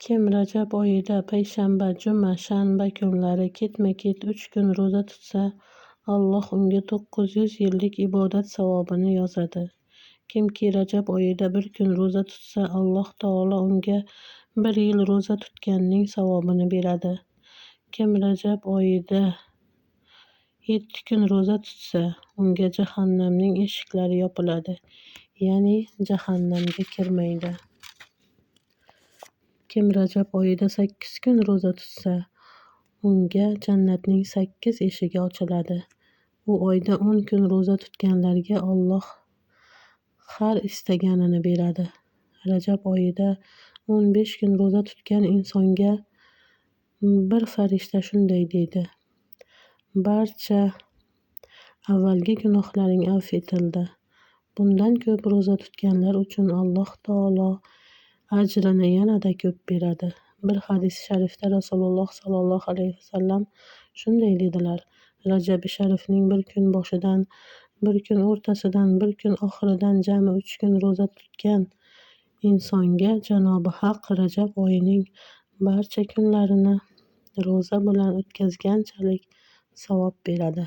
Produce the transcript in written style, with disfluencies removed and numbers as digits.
Kim Rajab oyida payshanba, juma, shanba kunlari ketma-ket 3 kun ro'za tutsa, Alloh unga 900 yillik ibodat savobini yozadi. Kimki Rajab oyida 1 kun ro'za tutsa, Alloh taolo unga 1 yil ro'za tutganning savobini beradi. Kim Rajab oyida 7 kun ro'za tutsa, unga jahannamning eshiklari yopiladi, ya'ni jahannamga kirmaydi. Kim Rajab oyida 8 kun ro'za tutsa, unga jannatning 8 eshigi ochiladi. U oyda 10 kun ro'za tutganlarga Alloh har istaganini beradi. Rajab oyida 15 kun ro'za tutgan insonga bir farishta shunday deydi: barcha avvalgi gunohlaring afv etildi. Bundan ko'p ro'za tutganlar uchun Alloh taolo ajrini yanada ko'p beradi. Bir hadis sharifda Rasululloh sollallohu alayhi vasallam shunday dedilar: Rajabi sharifning 1 kun boshidan, 1 kun o'rtasidan, 1 kun oxiridan jami 3 kun ro'za tutgan insonga Janobi Haq Rajab oyining barcha kunlarini ro'za bilan o'tkazganchalik savob beradi.